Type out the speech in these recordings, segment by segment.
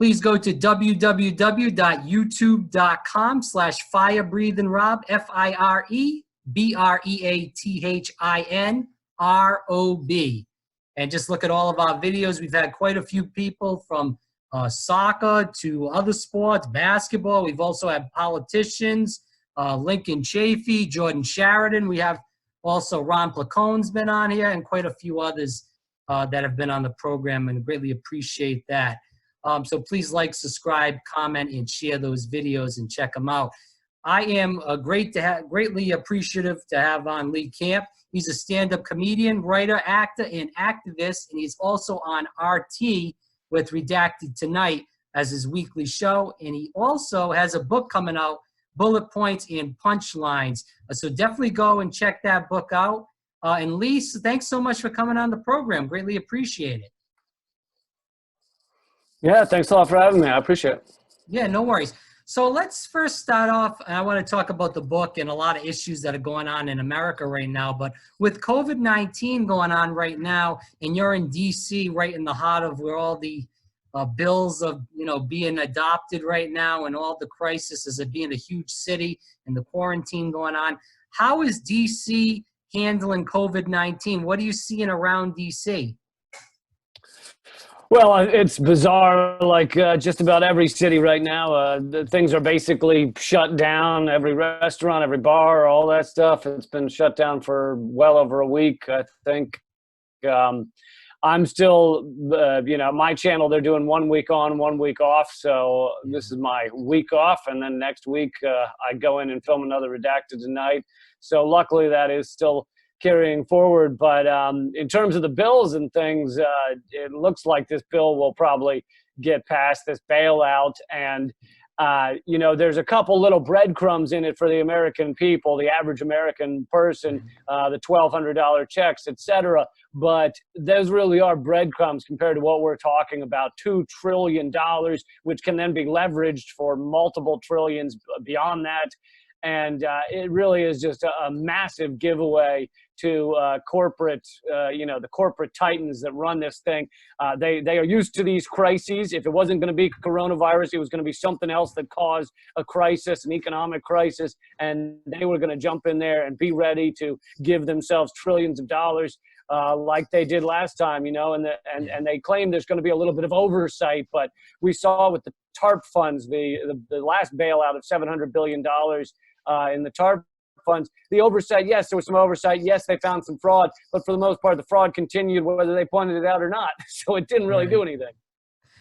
please go to www.youtube.com/firebreathingrob, FIREBREATHINROB. And just look at all of our videos. We've had quite a few people from soccer to other sports, basketball. We've also had politicians, Lincoln Chafee, Jordan Sheridan. We have also Ron Placone's been on here, and quite a few others that have been on the program, and greatly appreciate that. So please like, subscribe, comment, and share those videos and check them out. I am greatly appreciative to have on Lee Camp. He's a stand-up comedian, writer, actor, and activist, and he's also on RT with Redacted Tonight as his weekly show. And he also has a book coming out, Bullet Points and Punchlines. So definitely go and check that book out. And Lee, thanks so much for coming on the program. Greatly appreciate it. Yeah, thanks a lot for having me. I appreciate it. Yeah, no worries. So let's first start off. I want to talk about the book and a lot of issues that are going on in America right now. But with COVID-19 going on right now, and you're in D.C., right in the heart of where all the bills of being adopted right now, and all the crises of being a huge city and the quarantine going on, how is D.C. handling COVID-19? What are you seeing around D.C.? Well, it's bizarre, like just about every city right now. Things are basically shut down. Every restaurant, every bar, all that stuff, it's been shut down for well over a week, I think. I'm still, my channel, they're doing 1 week on, 1 week off. So this is my week off. And then next week, I go in and film another Redacted Tonight. So luckily that is still carrying forward. But in terms of the bills and things, it looks like this bill will probably get passed, this bailout. And, there's a couple little breadcrumbs in it for the American people, the average American person, the $1,200 checks, etc. But those really are breadcrumbs compared to what we're talking about, $2 trillion, which can then be leveraged for multiple trillions beyond that. And it really is just a massive giveaway to corporate, the corporate titans that run this thing. They are used to these crises. If it wasn't going to be coronavirus, it was going to be something else that caused a crisis, an economic crisis, and they were going to jump in there and be ready to give themselves trillions of dollars like they did last time, and they claim there's going to be a little bit of oversight. But we saw with the TARP funds, the last bailout of $700 billion in the TARP funds, the oversight, yes, there was some oversight. Yes, they found some fraud, but for the most part, the fraud continued whether they pointed it out or not. So it didn't really do anything.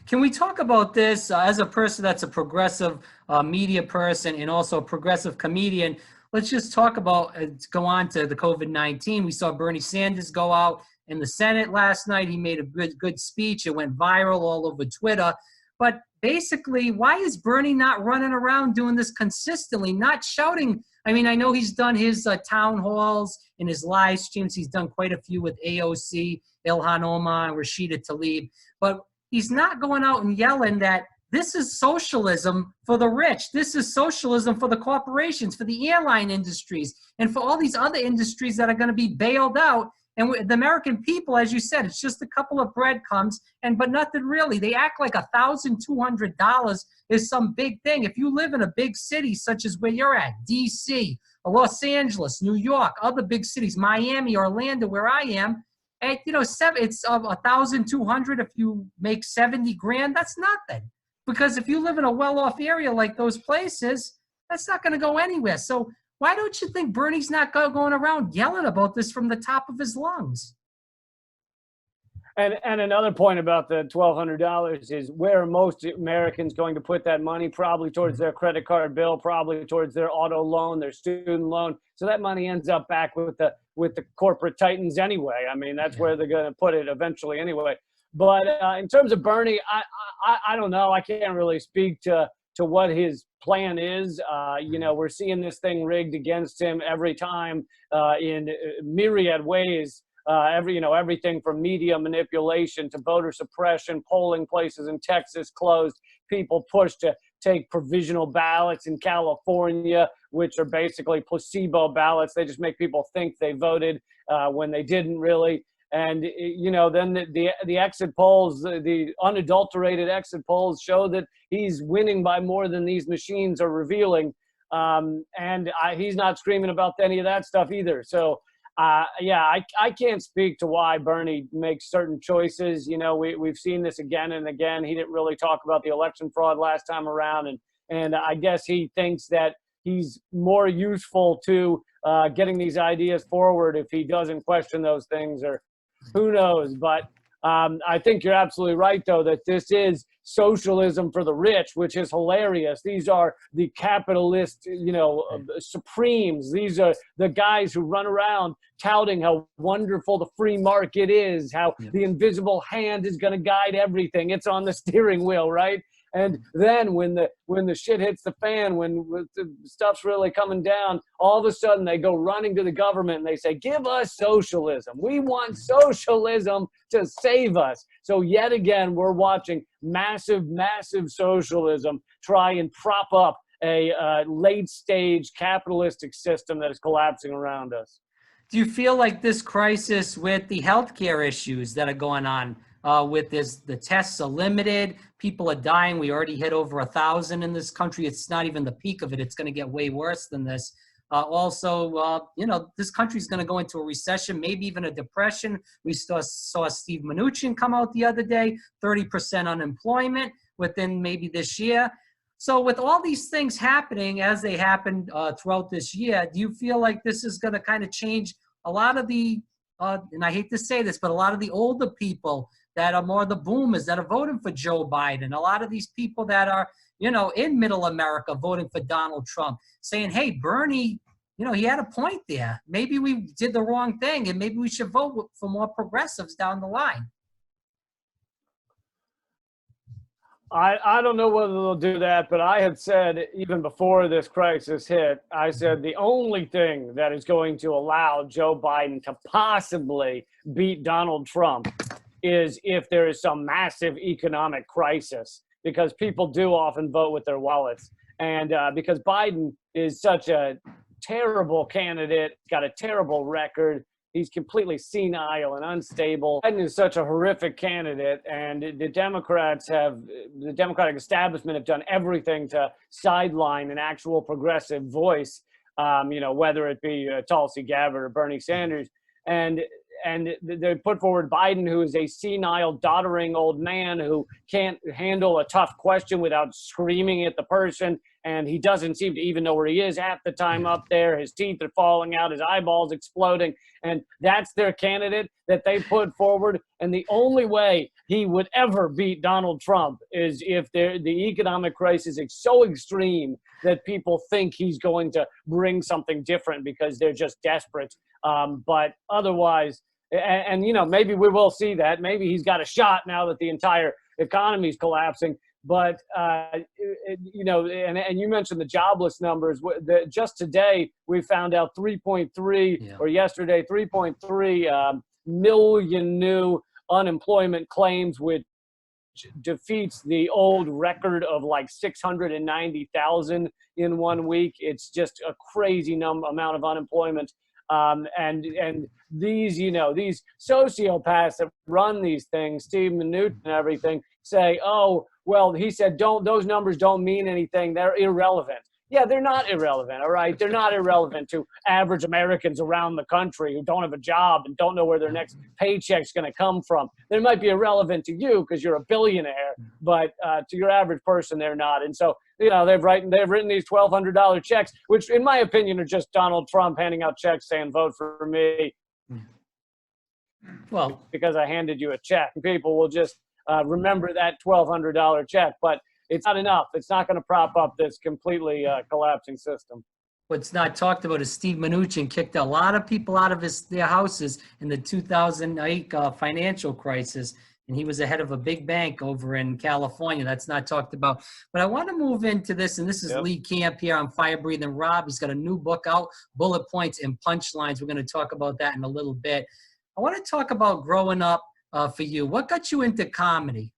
Can we talk about this as a person that's a progressive media person and also a progressive comedian? Let's just talk about, go on to the COVID-19. We saw Bernie Sanders go out in the Senate last night. He made a good speech. It went viral all over Twitter. But basically, why is Bernie not running around doing this consistently, not shouting? I mean, I know he's done his town halls and his live streams. He's done quite a few with AOC, Ilhan Omar, and Rashida Tlaib. But he's not going out and yelling that this is socialism for the rich. This is socialism for the corporations, for the airline industries, and for all these other industries that are going to be bailed out. And the American people, as you said, it's just a couple of breadcrumbs, but nothing really. They act like $1,200 is some big thing. If you live in a big city such as where you're at, D.C., Los Angeles, New York, other big cities, Miami, Orlando, where I am, it's $1,200. If you make 70 grand, that's nothing. Because if you live in a well-off area like those places, that's not going to go anywhere. So why don't you think Bernie's not going around yelling about this from the top of his lungs? And another point about the $1,200 is, where are most Americans going to put that money? Probably towards their credit card bill, probably towards their auto loan, their student loan. So that money ends up back with the corporate titans anyway. I mean, that's where they're going to put it eventually anyway. But in terms of Bernie, I don't know. I can't really speak to what his plan is. We're seeing this thing rigged against him every time in myriad ways. Everything from media manipulation to voter suppression, polling places in Texas closed, people pushed to take provisional ballots in California, which are basically placebo ballots. They just make people think they voted when they didn't really. And then the exit polls, the unadulterated exit polls show that he's winning by more than these machines are revealing. He's not screaming about any of that stuff either. So, I can't speak to why Bernie makes certain choices. We've seen this again and again. He didn't really talk about the election fraud last time around. And I guess he thinks that he's more useful to getting these ideas forward if he doesn't question those things, or who knows. But I think you're absolutely right, though, that this is socialism for the rich, which is hilarious. These are the capitalist, supremes. These are the guys who run around touting how wonderful the free market is, how the invisible hand is going to guide everything. It's on the steering wheel, right? And then when the shit hits the fan, when the stuff's really coming down, all of a sudden they go running to the government and they say, give us socialism. We want socialism to save us. So yet again, we're watching massive, massive socialism try and prop up a late stage capitalistic system that is collapsing around us. Do you feel like this crisis with the healthcare issues that are going on, with the tests are limited, people are dying. We already hit over 1,000 in this country. It's not even the peak of it. It's going to get way worse than this. This country's going to go into a recession, maybe even a depression. We saw Steve Mnuchin come out the other day, 30% unemployment within maybe this year. So with all these things happening as they happened throughout this year, do you feel like this is going to kind of change a lot of the, and I hate to say this, but a lot of the older people that are more the boomers that are voting for Joe Biden, a lot of these people that are, in middle America voting for Donald Trump, saying, hey, Bernie, he had a point there. Maybe we did the wrong thing, and maybe we should vote for more progressives down the line. I don't know whether they'll do that, but I had said even before this crisis hit, I said the only thing that is going to allow Joe Biden to possibly beat Donald Trump is if there is some massive economic crisis, because people do often vote with their wallets. And because Biden is such a terrible candidate, got a terrible record, he's completely senile and unstable. Biden is such a horrific candidate, and the Democratic establishment have done everything to sideline an actual progressive voice, whether it be Tulsi Gabbard or Bernie Sanders. And they put forward Biden, who is a senile, doddering old man who can't handle a tough question without screaming at the person. And he doesn't seem to even know where he is half the time up there. His teeth are falling out, his eyeballs exploding. And that's their candidate that they put forward. And the only way he would ever beat Donald Trump is if the economic crisis is so extreme that people think he's going to bring something different because they're just desperate. But otherwise, and maybe we will see that. Maybe he's got a shot now that the entire economy is collapsing. But, and you mentioned the jobless numbers. Just today, we found out 3.3, or yesterday, 3.3 million new unemployment claims, which defeats the old record of like 690,000 in 1 week. It's just a crazy amount of unemployment. And these, these sociopaths that run these things, Steve Mnuchin and everything, say, oh, well, he said, those numbers don't mean anything. They're irrelevant. Yeah, they're not irrelevant, all right? They're not irrelevant to average Americans around the country who don't have a job and don't know where their next paycheck's going to come from. They might be irrelevant to you because you're a billionaire, but to your average person, they're not. And so, they've written these $1,200 checks, which in my opinion are just Donald Trump handing out checks saying, vote for me. Well, because I handed you a check. People will just remember that $1,200 check, but it's not enough. It's not going to prop up this completely collapsing system. What's not talked about is Steve Mnuchin kicked a lot of people out of their houses in the 2008 financial crisis, and he was the head of a big bank over in California. That's not talked about. But I want to move into this, and this is Lee Camp here on Fire Breathing Rob. He's got a new book out, Bullet Points and Punchlines. We're going to talk about that in a little bit. I want to talk about growing up for you. What got you into comedy?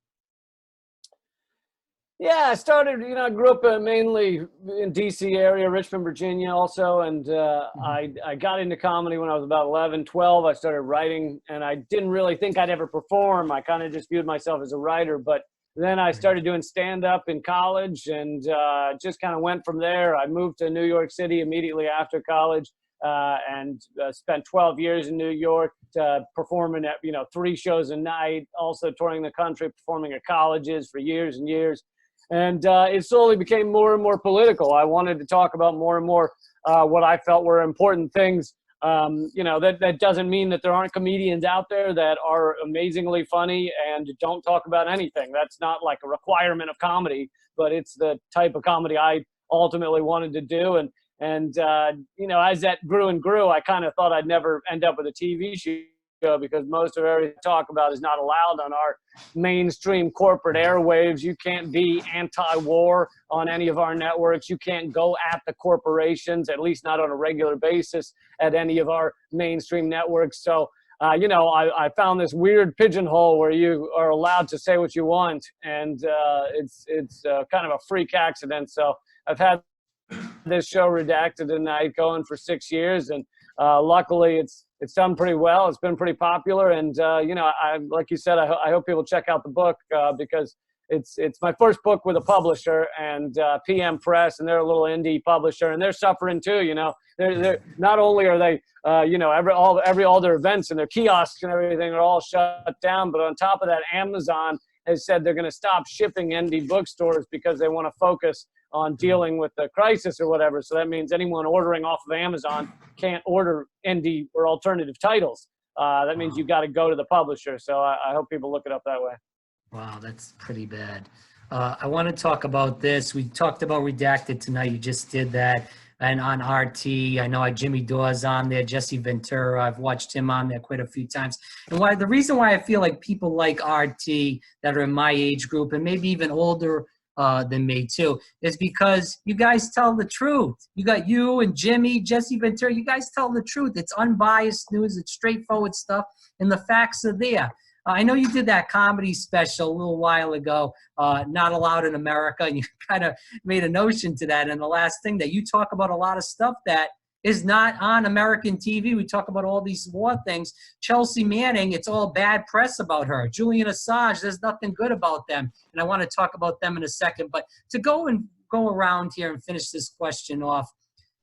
Yeah, I started, I grew up mainly in DC area, Richmond, Virginia also. And Mhm. I got into comedy when I was about 11, 12. I started writing and I didn't really think I'd ever perform. I kind of just viewed myself as a writer. But then I Right. started doing stand up in college and just kind of went from there. I moved to New York City immediately after college and spent 12 years in New York performing at, 3 shows a night, also touring the country, performing at colleges for years and years. And it slowly became more and more political. I wanted to talk about more and more what I felt were important things. That doesn't mean that there aren't comedians out there that are amazingly funny and don't talk about anything. That's not like a requirement of comedy, but it's the type of comedy I ultimately wanted to do. And as that grew and grew, I kind of thought I'd never end up with a TV show because most of everything I talk about is not allowed on our mainstream corporate airwaves. You can't be anti-war on any of our networks. You can't go at the corporations, at least not on a regular basis at any of our mainstream networks. So, I found this weird pigeonhole where you are allowed to say what you want, and it's kind of a freak accident. So I've had this show Redacted Tonight going for 6 years, and luckily it's done pretty well. It's been pretty popular, and I like you said, I hope people check out the book because it's my first book with a publisher and PM Press, and they're a little indie publisher, and they're suffering too. They're not only are they all their events and their kiosks and everything are all shut down, but on top of that, Amazon has said they're going to stop shipping indie bookstores because they want to focus on dealing with the crisis or whatever. So that means anyone ordering off of Amazon can't order indie or alternative titles. That means Wow. you got to go to the publisher. So I hope people look it up that way. Wow, that's pretty bad. I want to talk about this. We talked about Redacted tonight. You just did that. And on RT, I know Jimmy Dawes on there, Jesse Ventura. I've watched him on there quite a few times. And the reason why I feel like people like RT that are in my age group and maybe even older than me too, is because you guys tell the truth. You got you and Jimmy, Jesse Ventura. You guys tell the truth. It's unbiased news. It's straightforward stuff, and the facts are there. I know you did that comedy special a little while ago, Not Allowed in America, and you kind of made a notion to that. And the last thing that you talk about a lot of stuff that is not on American TV. We talk about all these war things. Chelsea Manning, it's all bad press about her. Julian Assange, there's nothing good about them. And I want to talk about them in a second. But to go around here and finish this question off,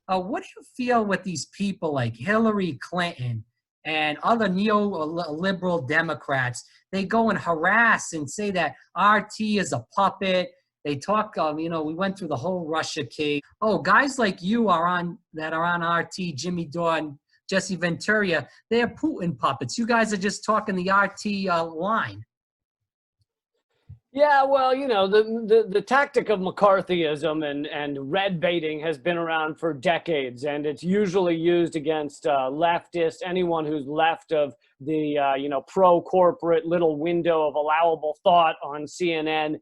what do you feel with these people like Hillary Clinton and other neoliberal Democrats? They go and harass and say that RT is a puppet. They talk, we went through the whole Russia case. Oh, guys like you are on RT, Jimmy Dore and Jesse Ventura, they're Putin puppets. You guys are just talking the RT line. Yeah, well, the tactic of McCarthyism and red baiting has been around for decades, and it's usually used against leftists, anyone who's left of the pro-corporate little window of allowable thought on CNN.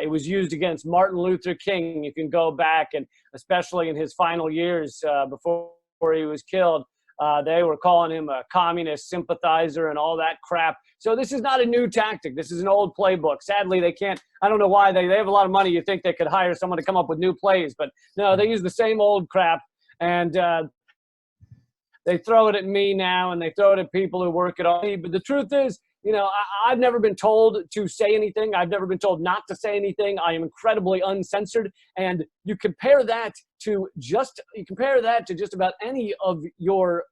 It was used against Martin Luther King. You can go back, and especially in his final years before he was killed, they were calling him a communist sympathizer and all that crap. So this is not a new tactic. This is an old playbook. Sadly, they can't. I don't know why. They have a lot of money. You think they could hire someone to come up with new plays. But no, they use the same old crap. And they throw it at me now, and they throw it at people who work at all. But the truth is, I've never been told to say anything. I've never been told not to say anything. I am incredibly uncensored. And you compare that to just about any of your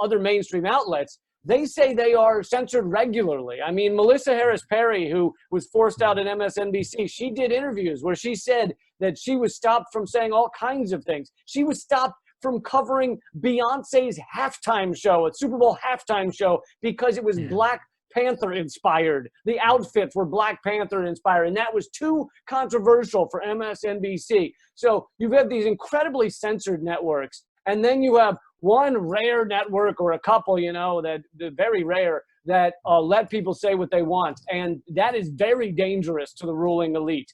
other mainstream outlets. They say they are censored regularly. I mean, Melissa Harris Perry, who was forced out at MSNBC, she did interviews where she said that she was stopped from saying all kinds of things. She was stopped from covering Beyonce's halftime show, a Super Bowl halftime show, because it was Black Panther inspired. The outfits were Black Panther inspired, and that was too controversial for MSNBC. So you've got these incredibly censored networks, and then you have one rare network or a couple, that very rare, that let people say what they want. And that is very dangerous to the ruling elite,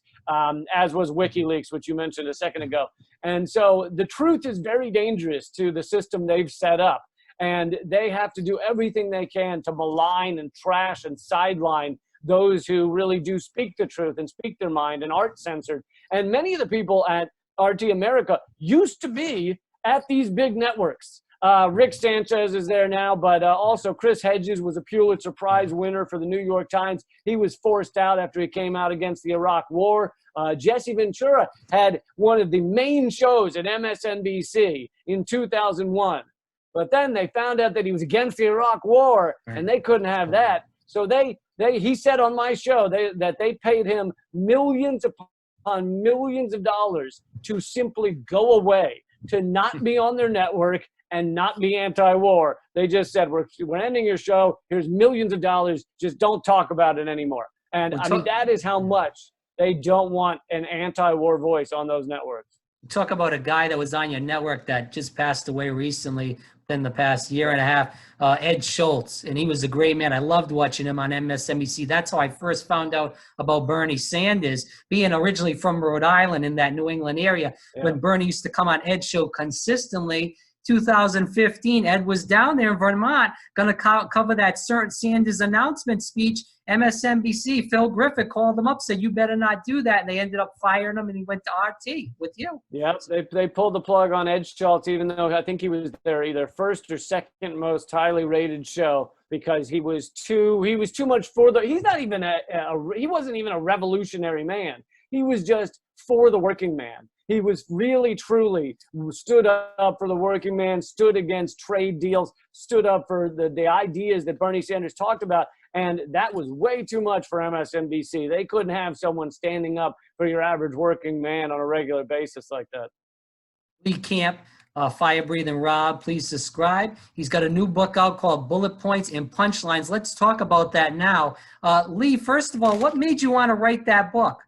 as was WikiLeaks, which you mentioned a second ago. And so the truth is very dangerous to the system they've set up. And they have to do everything they can to malign and trash and sideline those who really do speak the truth and speak their mind and aren't censored. And many of the people at RT America used to be at these big networks. Rick Sanchez is there now, but also Chris Hedges was a Pulitzer Prize winner for the New York Times. He was forced out after he came out against the Iraq War. Jesse Ventura had one of the main shows at MSNBC in 2001. But then they found out that he was against the Iraq War, and they couldn't have that. So he said on my show that they paid him millions upon millions of dollars to simply go away, to not be on their network and not be anti-war. They just said, we're ending your show. Here's millions of dollars. Just don't talk about it anymore. And I mean, that is how much they don't want an anti-war voice on those networks. Talk about a guy that was on your network that just passed away recently in the past year and a half, Ed Schultz, and he was a great man. I loved watching him on MSNBC. That's how I first found out about Bernie Sanders, being originally from Rhode Island in that New England area. Yeah. When Bernie used to come on Ed's show consistently, 2015, Ed was down there in Vermont going to cover that Sanders announcement speech. MSNBC, Phil Griffith called him up, said, you better not do that. And they ended up firing him, and he went to RT with you. Yep, they pulled the plug on Ed Schultz, even though I think he was their either first or second most highly rated show, because he was too much for the, he's not even he wasn't even a revolutionary man. He was just for the working man. He was really, truly stood up for the working man, stood against trade deals, stood up for the ideas that Bernie Sanders talked about. And that was way too much for MSNBC. They couldn't have someone standing up for your average working man on a regular basis like that. Lee Camp, Fire Breathing Rob, please subscribe. He's got a new book out called Bullet Points and Punchlines. Let's talk about that now. Lee, first of all, what made you want to write that book?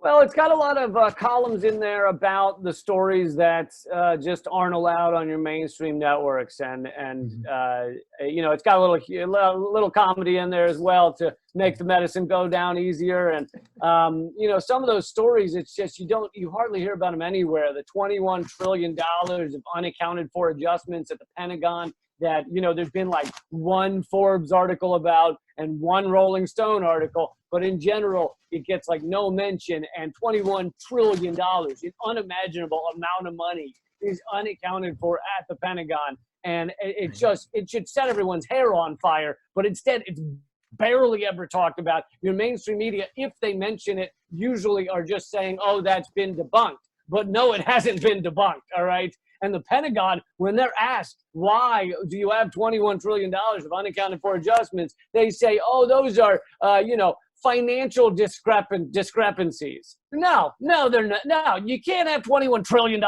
Well, it's got a lot of columns in there about the stories that just aren't allowed on your mainstream networks, and you know, it's got a little comedy in there as well to make the medicine go down easier. And you know, some of those stories, it's just you hardly hear about them anywhere. The $21 trillion of unaccounted for adjustments at the Pentagon that, you know, there's been like one Forbes article about and one Rolling Stone article, but in general, it gets like no mention. And $21 trillion, an unimaginable amount of money, is unaccounted for at the Pentagon. And it should set everyone's hair on fire, but instead it's barely ever talked about. Your mainstream media, if they mention it, usually are just saying, oh, that's been debunked. But no, it hasn't been debunked, all right? And the Pentagon, when they're asked, why do you have $21 trillion of unaccounted for adjustments, they say, oh, those are, you know, financial discrepancies. No, they're not. No, you can't have $21 trillion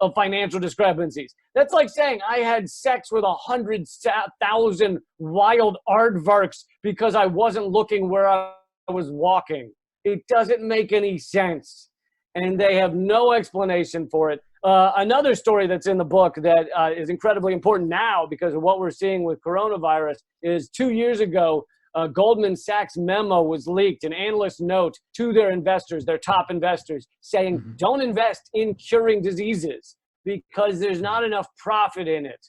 of financial discrepancies. That's like saying I had sex with 100,000 wild aardvarks because I wasn't looking where I was walking. It doesn't make any sense. And they have no explanation for it. Another story that's in the book that is incredibly important now because of what we're seeing with coronavirus is 2 years ago, Goldman Sachs memo was leaked, an analyst note to their investors, their top investors, saying, don't invest in curing diseases because there's not enough profit in it.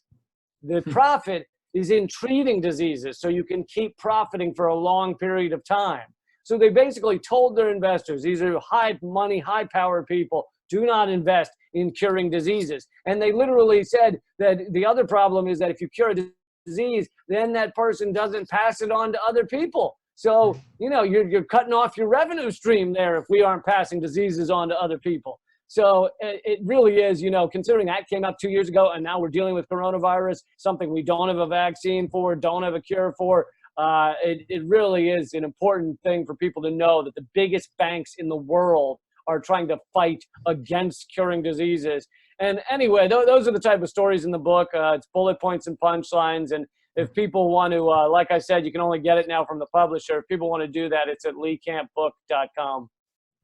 The profit is in treating diseases, so you can keep profiting for a long period of time. So they basically told their investors, these are high money, high power people, do not invest in curing diseases. And they literally said that the other problem is that if you cure a disease, then that person doesn't pass it on to other people. So, you know, you're cutting off your revenue stream there if we aren't passing diseases on to other people. So it really is, you know, considering that came out 2 years ago and now we're dealing with coronavirus, something we don't have a vaccine for, don't have a cure for. It really is an important thing for people to know that the biggest banks in the world are trying to fight against curing diseases. And anyway, those are the type of stories in the book. It's bullet points and punchlines. And if people want to, like I said, you can only get it now from the publisher. If people want to do that, it's at leecampbook.com.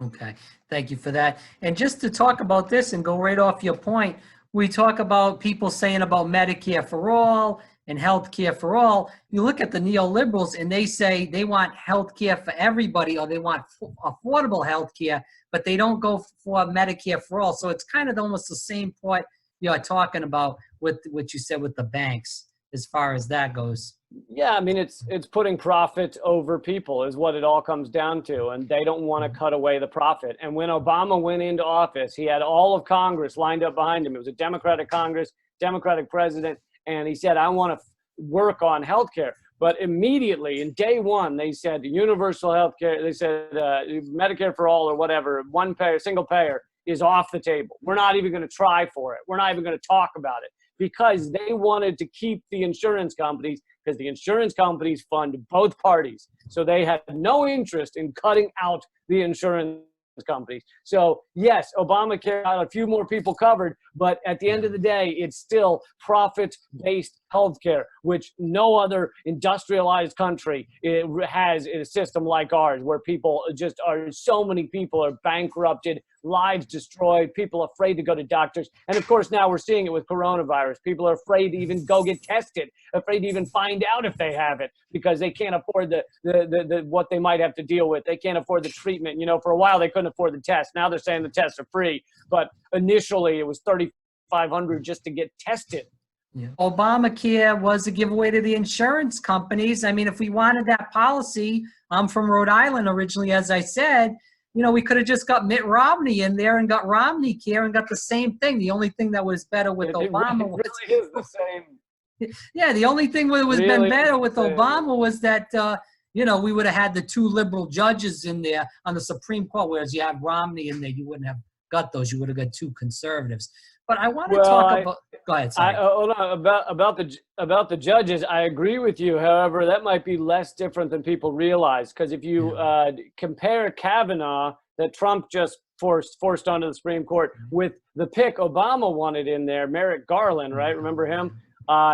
Okay, thank you for that. And just to talk about this and go right off your point, we talk about people saying about Medicare for all and healthcare for all. You look at the neoliberals and they say they want healthcare for everybody or they want affordable healthcare, but they don't go for Medicare for all. So it's kind of almost the same point you're talking about with what you said with the banks as far as that goes. Yeah, I mean, it's putting profit over people is what it all comes down to, and they don't want to cut away the profit. And when Obama went into office, he had all of Congress lined up behind him. It was a Democratic Congress, Democratic president, and he said, "I want to work on healthcare." But immediately, in day one, they said universal healthcare. They said Medicare for all or whatever, one payer, single payer is off the table. We're not even going to try for it. We're not even going to talk about it because they wanted to keep the insurance companies, because the insurance companies fund both parties. So they had no interest in cutting out the insurance companies. So yes, Obamacare got a few more people covered, but at the end of the day, it's still profit-based healthcare, which no other industrialized country has a system like ours, where people just are, so many people are bankrupted, lives destroyed, people afraid to go to doctors. And of course, now we're seeing it with coronavirus. People are afraid to even go get tested, afraid to even find out if they have it, because they can't afford the what they might have to deal with. They can't afford the treatment. You know, for a while they couldn't afford the test. Now they're saying the tests are free, but initially it was $3,500 just to get tested. Yeah. Obamacare was a giveaway to the insurance companies. I mean, if we wanted that policy, I'm from Rhode Island originally, as I said, you know, we could have just got Mitt Romney in there and got Romney Care and got the same thing. The only thing that was better with Obama was, really is the same. Yeah, the only thing that was Really been better with the same. Obama was that, you know, we would have had the two liberal judges in there on the Supreme Court, whereas you have Romney in there, you wouldn't have got those. You would have got two conservatives. But I want to talk about. Go ahead. Sorry. Hold on, about the judges. I agree with you. However, that might be less different than people realize, because if you compare Kavanaugh, that Trump just forced onto the Supreme Court, with the pick Obama wanted in there, Merrick Garland, right? Remember him?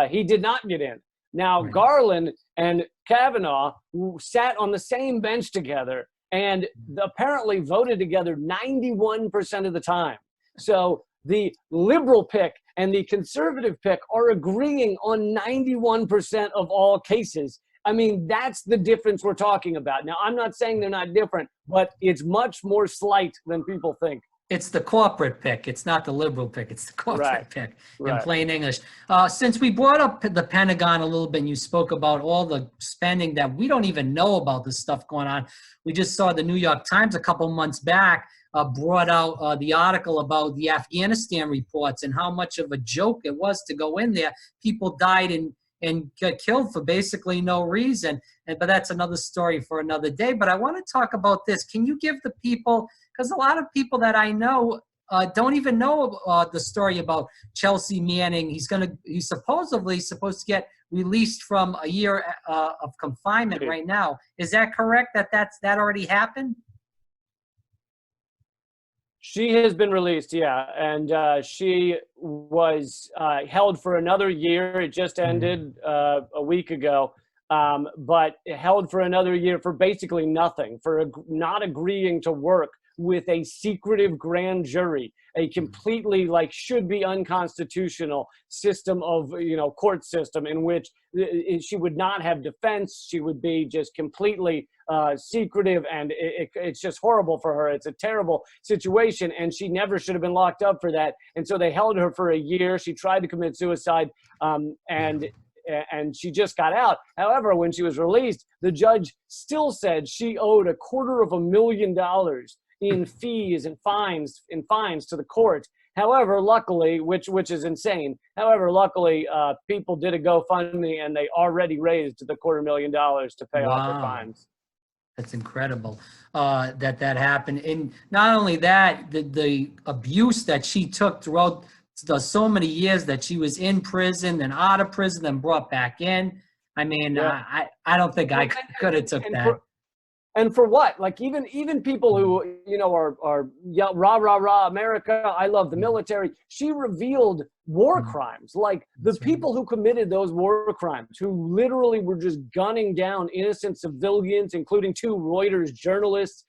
He did not get in. Now, Garland and Kavanaugh sat on the same bench together and apparently voted together 91% of the time. So the liberal pick and the conservative pick are agreeing on 91% of all cases. I mean, that's the difference we're talking about. Now, I'm not saying they're not different, but it's much more slight than people think. It's the corporate pick. It's not the liberal pick. It's the corporate pick in plain English. Since we brought up the Pentagon a little bit, and you spoke about all the spending that we don't even know about, this stuff going on. We just saw the New York Times a couple months back brought out the article about the Afghanistan reports and how much of a joke it was to go in there. People died and got killed for basically no reason. But that's another story for another day. But I want to talk about this. Can you give the people, because a lot of people that I know don't even know the story about Chelsea Manning. He's supposedly supposed to get released from a year of confinement right now. Is that correct? That already happened? She has been released, yeah, and she was held for another year. It just ended a week ago, but held for another year for basically nothing, for not agreeing to work with a secretive grand jury, a completely should be unconstitutional system of, court system in which she would not have defense. She would be just completely secretive, and it's just horrible for her. It's a terrible situation, and she never should have been locked up for that. And so they held her for a year. She tried to commit suicide, and she just got out. However, when she was released, the judge still said she owed $250,000 in fees and fines to the court. However, luckily, which is insane. However, luckily, people did a GoFundMe and they already raised the $250,000 to pay off her fines. That's incredible that happened. And not only that, the abuse that she took throughout so many years that she was in prison, then out of prison, then brought back in. I mean, I don't think I could have took that. And for what? Even people who, are rah, rah, rah, America, I love the military. She revealed war crimes, the people who committed those war crimes, who literally were just gunning down innocent civilians, including 2 Reuters journalists.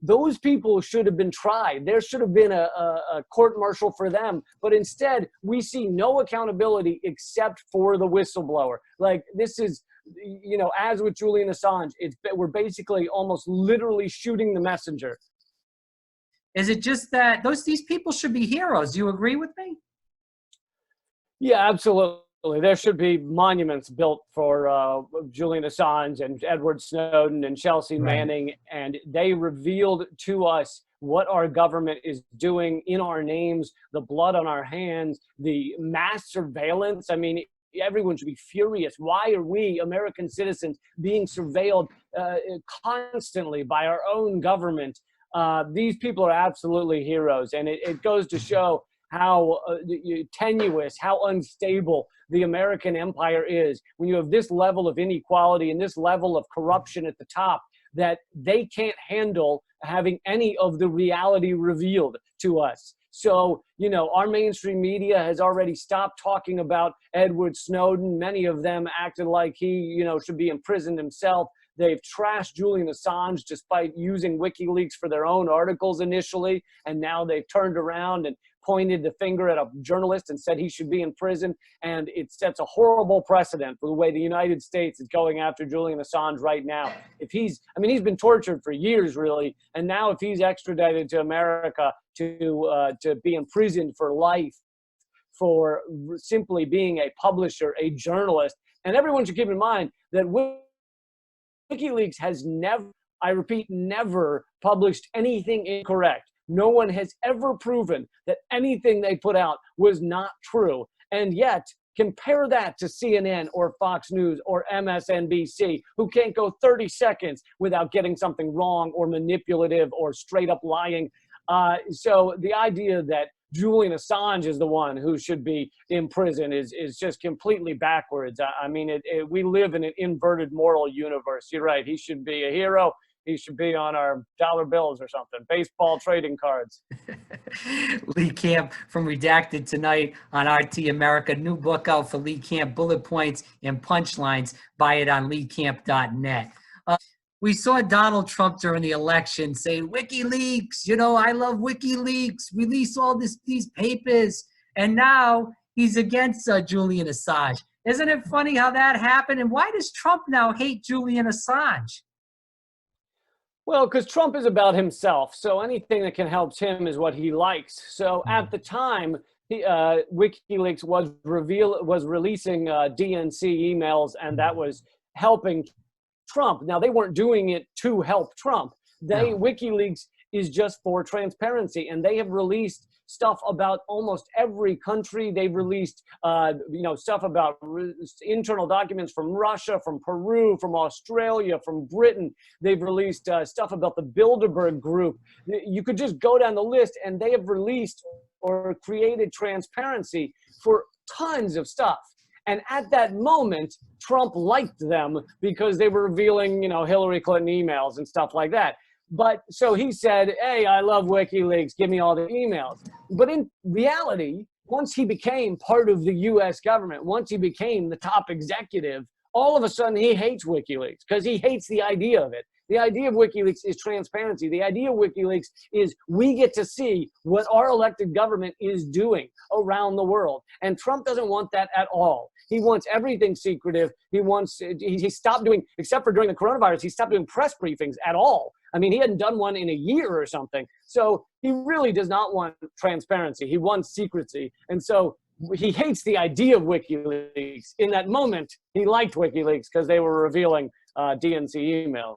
Those people should have been tried. There should have been a court martial for them. But instead, we see no accountability except for the whistleblower. This is, as with Julian Assange, we're basically almost literally shooting the messenger. Is it just that these people should be heroes? You agree with me? Yeah, absolutely. There should be monuments built for Julian Assange and Edward Snowden and Chelsea Right. Manning, and they revealed to us what our government is doing in our names, the blood on our hands, the mass surveillance. I mean, everyone should be furious. Why are we, American citizens, being surveilled constantly by our own government? These people are absolutely heroes, and it goes to show how tenuous, how unstable the American empire is when you have this level of inequality and this level of corruption at the top, that they can't handle having any of the reality revealed to us. So, you know, our mainstream media has already stopped talking about Edward Snowden. Many of them acted like he, you know, should be imprisoned himself. They've trashed Julian Assange despite using WikiLeaks for their own articles initially, and now they've turned around and pointed the finger at a journalist and said he should be in prison. And it sets a horrible precedent for the way the United States is going after Julian Assange right now. If he's, I mean, he's been tortured for years, really, and now if he's extradited to America to be imprisoned for life for simply being a publisher, a journalist, and everyone should keep in mind that WikiLeaks has never, I repeat, never published anything incorrect. No one has ever proven that anything they put out was not true. And yet, compare that to CNN or Fox News or MSNBC, who can't go 30 seconds without getting something wrong or manipulative or straight up lying. So the idea that Julian Assange is the one who should be in prison is just completely backwards. I mean, we live in an inverted moral universe. You're right. He should be a hero. He should be on our dollar bills or something, baseball trading cards. Lee Camp from Redacted Tonight on RT America. New book out for Lee Camp, Bullet Points and Punchlines. Buy it on leecamp.net. We saw Donald Trump during the election saying, WikiLeaks, you know, I love WikiLeaks, release all these papers. And now he's against Julian Assange. Isn't it funny how that happened? And why does Trump now hate Julian Assange? Well, because Trump is about himself, so anything that can help him is what he likes. So at the time, WikiLeaks was releasing DNC emails, and that was helping Trump. Now, they weren't doing it to help Trump. WikiLeaks is just for transparency, and they have released stuff about almost every country. They've released, stuff about internal documents from Russia, from Peru, from Australia, from Britain. They've released stuff about the Bilderberg Group. You could just go down the list, and they have released or created transparency for tons of stuff. And at that moment, Trump liked them because they were revealing, Hillary Clinton emails and stuff like that. But so he said, hey, I love WikiLeaks. Give me all the emails. But in reality, once he became part of the U.S. government, once he became the top executive, all of a sudden he hates WikiLeaks because he hates the idea of it. The idea of WikiLeaks is transparency. The idea of WikiLeaks is we get to see what our elected government is doing around the world. And Trump doesn't want that at all. He wants everything secretive. He stopped doing, except for during the coronavirus, he stopped doing press briefings at all. I mean, he hadn't done one in a year or something. So he really does not want transparency. He wants secrecy. And so he hates the idea of WikiLeaks. In that moment, he liked WikiLeaks because they were revealing DNC emails.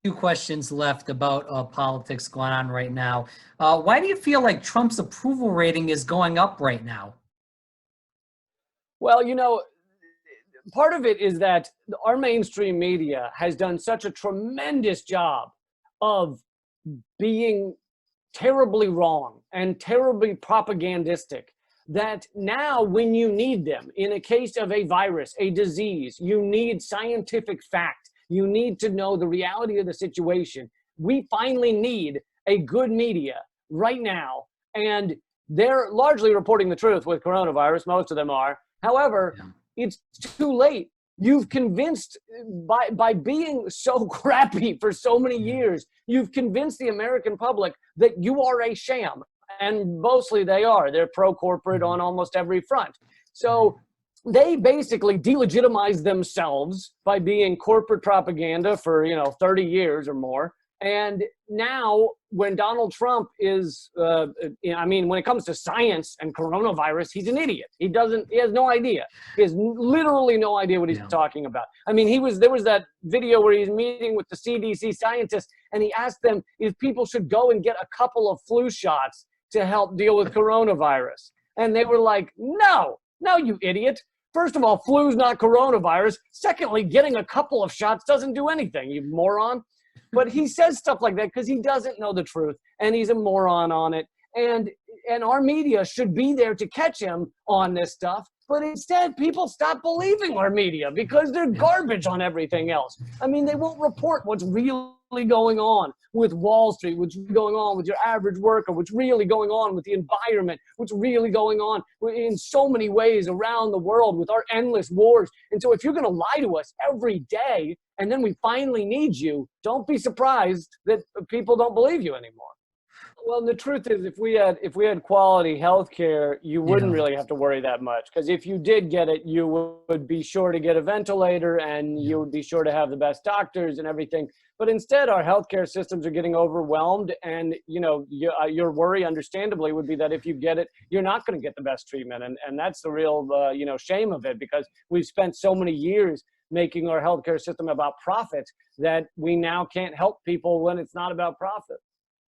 Two questions left about politics going on right now. Why do you feel like Trump's approval rating is going up right now? Well, part of it is that our mainstream media has done such a tremendous job of being terribly wrong and terribly propagandistic that now when you need them, in a case of a virus, a disease, you need scientific fact. You need to know the reality of the situation. We finally need a good media right now. And they're largely reporting the truth with coronavirus. Most of them are. However, it's too late. You've convinced, by being so crappy for so many years, you've convinced the American public that you are a sham. And mostly they are. They're pro-corporate on almost every front. So they basically delegitimize themselves by being corporate propaganda for, 30 years or more. And now when Donald Trump is, I mean, when it comes to science and coronavirus, he's an idiot. He has no idea. He has literally no idea what he's talking about. I mean, there was that video where he's meeting with the CDC scientists and he asked them if people should go and get a couple of flu shots to help deal with coronavirus. And they were like, no, you idiot. First of all, flu's not coronavirus. Secondly, getting a couple of shots doesn't do anything, you moron. But he says stuff like that because he doesn't know the truth, and he's a moron on it. And our media should be there to catch him on this stuff. But instead, people stop believing our media because they're garbage on everything else. I mean, they won't report what's really going on with Wall Street, what's going on with your average worker, what's really going on with the environment, what's really going on in so many ways around the world with our endless wars. And so if you're going to lie to us every day and then we finally need you, don't be surprised that people don't believe you anymore. Well, the truth is, if we had quality health care, you wouldn't really have to worry that much. Because if you did get it, you would be sure to get a ventilator and you would be sure to have the best doctors and everything. But instead, our healthcare systems are getting overwhelmed. And, you know, your worry, understandably, would be that if you get it, you're not going to get the best treatment. And that's the real, shame of it, because we've spent so many years making our healthcare system about profit that we now can't help people when it's not about profit.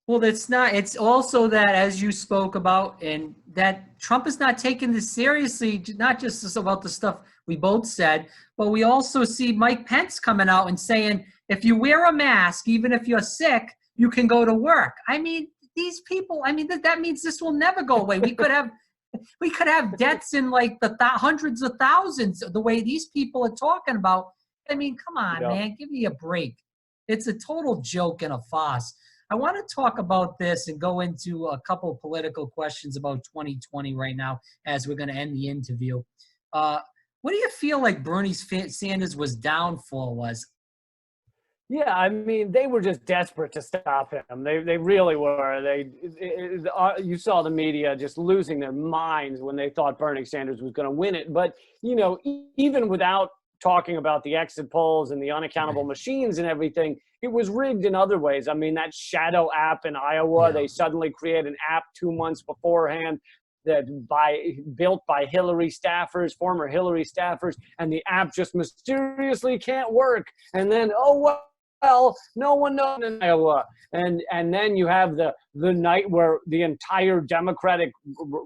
Well, it's not. It's also that, as you spoke about, and that Trump is not taking this seriously, not just about the stuff we both said, but we also see Mike Pence coming out and saying, if you wear a mask, even if you're sick, you can go to work. I mean, these people, I mean, that means this will never go away. We could have deaths in like the hundreds of thousands the way these people are talking about. I mean, come on, man, give me a break. It's a total joke and a farce. I want to talk about this and go into a couple of political questions about 2020 right now as we're going to end the interview. What do you feel like Bernie Sanders' downfall was? Yeah, I mean, they were just desperate to stop him. They really were. You saw the media just losing their minds when they thought Bernie Sanders was going to win it. But, you know, even without talking about the exit polls and the unaccountable machines and everything, it was rigged in other ways. I mean, that shadow app in Iowa, they suddenly create an app 2 months beforehand that built by Hillary staffers, former Hillary staffers, and the app just mysteriously can't work. And then, well, no one knows in Iowa. And then you have the night where the entire Democratic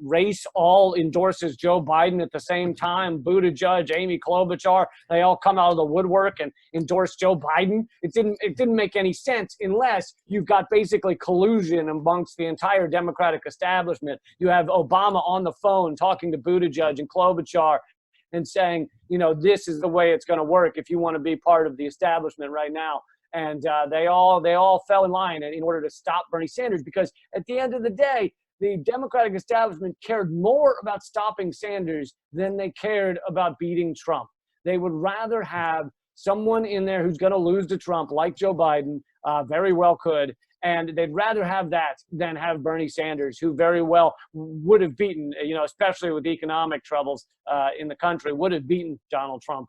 race all endorses Joe Biden at the same time. Buttigieg, Amy Klobuchar, they all come out of the woodwork and endorse Joe Biden. It didn't make any sense unless you've got basically collusion amongst the entire Democratic establishment. You have Obama on the phone talking to Buttigieg and Klobuchar and saying, you know, this is the way it's going to work if you want to be part of the establishment right now. And they all fell in line in order to stop Bernie Sanders, because at the end of the day, the Democratic establishment cared more about stopping Sanders than they cared about beating Trump. They would rather have someone in there who's going to lose to Trump, like Joe Biden, very well could, and they'd rather have that than have Bernie Sanders, who very well would have beaten, you know, especially with economic troubles in the country, would have beaten Donald Trump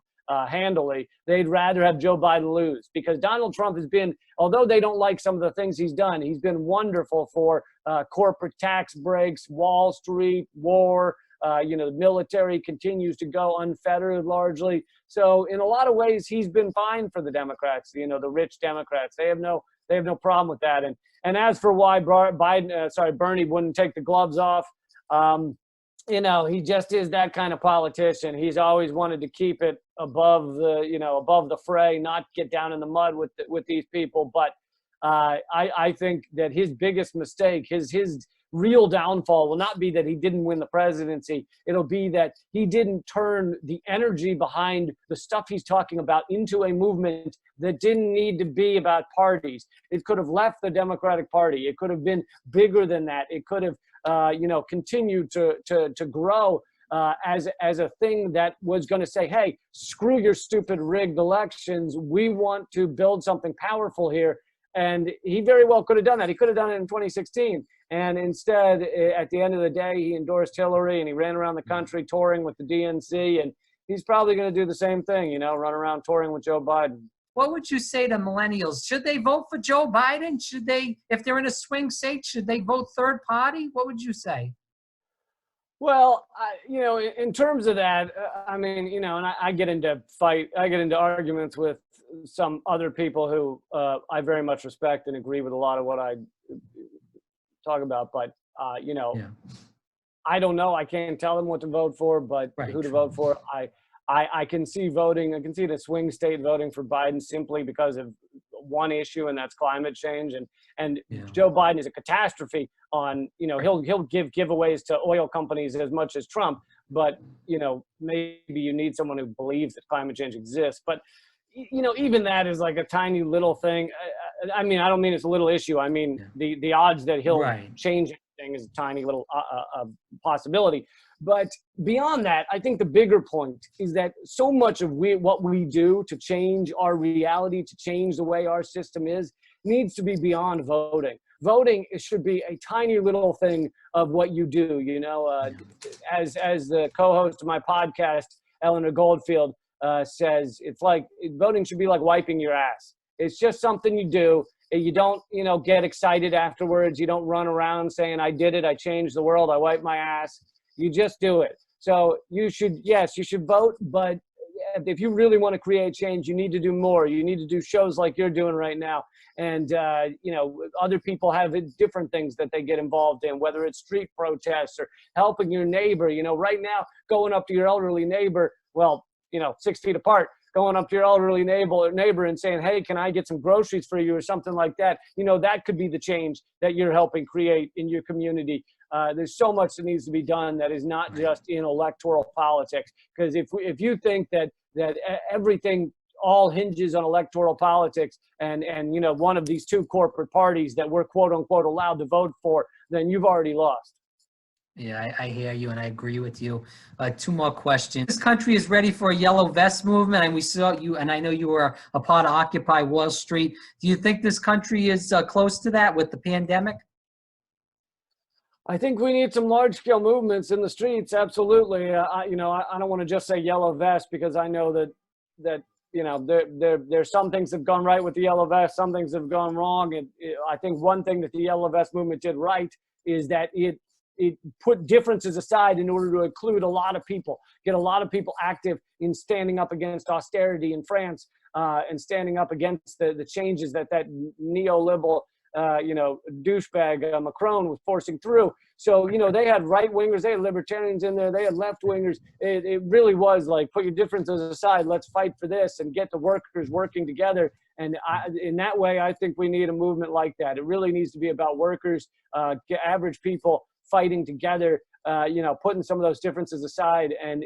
handily. They'd rather have Joe Biden lose, because Donald Trump has been, although they don't like some of the things he's done, he's been wonderful for corporate tax breaks, Wall Street, war. The military continues to go unfettered largely. So in a lot of ways, he's been fine for the Democrats, you know, the rich Democrats. They have no problem with that. And as for why Bernie wouldn't take the gloves off, you know, he just is that kind of politician. He's always wanted to keep it above the fray, not get down in the mud with these people. But I think that his biggest mistake, his real downfall, will not be that he didn't win the presidency. It'll be that he didn't turn the energy behind the stuff he's talking about into a movement that didn't need to be about parties. It could have left the Democratic Party. It could have been bigger than that. It could have continued to grow as a thing that was going to say, hey, screw your stupid rigged elections. We want to build something powerful here. And he very well could have done that. He could have done it in 2016. And instead, at the end of the day, he endorsed Hillary and he ran around the country touring with the DNC. And he's probably going to do the same thing, you know, run around touring with Joe Biden. what would you say to millennials? Should they vote for Joe Biden? Should they, if they're in a swing state, should they vote third party? What would you say? Well, in terms of that, I mean, and I get into arguments with some other people who I very much respect and agree with a lot of what I talk about. But, Yeah. I don't know. I can't tell them what to vote for, but who to vote for. I can see voting. I can see the swing state voting for Biden simply because of one issue, and that's climate change. And Joe Biden is a catastrophe on, he'll give giveaways to oil companies as much as Trump, but, maybe you need someone who believes that climate change exists. But, even that is like a tiny little thing. I mean, I don't mean it's a little issue. I mean, the odds that he'll change anything is a tiny little possibility. But beyond that, I think the bigger point is that so much of what we do to change our reality, to change the way our system is, needs to be beyond voting. Voting should be a tiny little thing of what you do. As the co-host of my podcast, Eleanor Goldfield, says, it's like voting should be like wiping your ass. It's just something you do. You don't, get excited afterwards. You don't run around saying, I did it, I changed the world, I wiped my ass. You just do it. So you should vote, but if you really want to create change, you need to do more. You need to do shows like you're doing right now. And, other people have different things that they get involved in, whether it's street protests or helping your neighbor. Right now, going up to your elderly neighbor, 6 feet apart, going up to your elderly neighbor and saying, hey, can I get some groceries for you or something like that? That could be the change that you're helping create in your community. There's so much that needs to be done that is not just in electoral politics. Because if you think that everything all hinges on electoral politics and one of these two corporate parties that we're quote unquote allowed to vote for, then you've already lost. Yeah, I hear you, and I agree with you. Two more questions. This country is ready for a yellow vest movement, and we saw you, and I know you were a part of Occupy Wall Street. Do you think this country is close to that with the pandemic? I think we need some large-scale movements in the streets. Absolutely. I don't want to just say yellow vest, because I know that there's some things that have gone right with the yellow vest, some things have gone wrong. And I think one thing that the yellow vest movement did right is that it put differences aside in order to include a lot of people, get a lot of people active in standing up against austerity in France, and standing up against the changes that neoliberal douchebag Macron was forcing through. So, they had right-wingers, they had libertarians in there, they had left-wingers. It really was like, put your differences aside, let's fight for this and get the workers working together. And in that way, I think we need a movement like that. It really needs to be about workers, average people fighting together, putting some of those differences aside and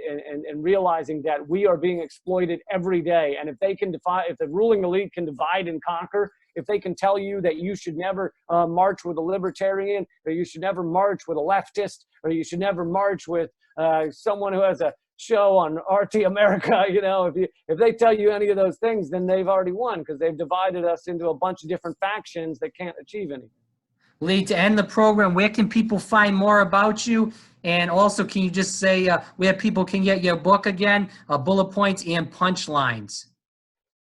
realizing that we are being exploited every day. And if the ruling elite can divide and conquer, if they can tell you that you should never march with a libertarian, or you should never march with a leftist, or you should never march with someone who has a show on RT America, if they tell you any of those things, then they've already won, because they've divided us into a bunch of different factions that can't achieve anything. Lee, to end the program, where can people find more about you? And also, can you just say where people can get your book again, bullet points and punchlines?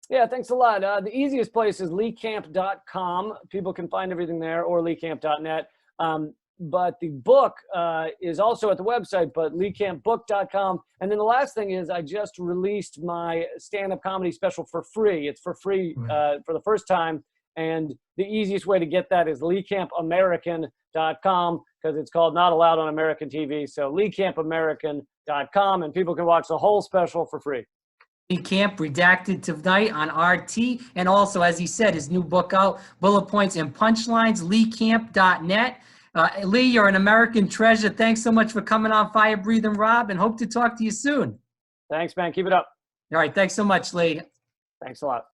Yeah, thanks a lot. The easiest place is leecamp.com. People can find everything there, or leecamp.net. But the book is also at the website, but leecampbook.com. And then the last thing is I just released my stand-up comedy special for free. It's for free for the first time. And the easiest way to get that is leecampamerican.com, because it's called Not Allowed on American TV. So leecampamerican.com, and people can watch the whole special for free. Lee Camp, Redacted Tonight on RT. And also, as he said, his new book out, Bullet Points and Punchlines, leecamp.net. Lee, you're an American treasure. Thanks so much for coming on Fire Breathing Rob, and hope to talk to you soon. Thanks, man. Keep it up. All right. Thanks so much, Lee. Thanks a lot.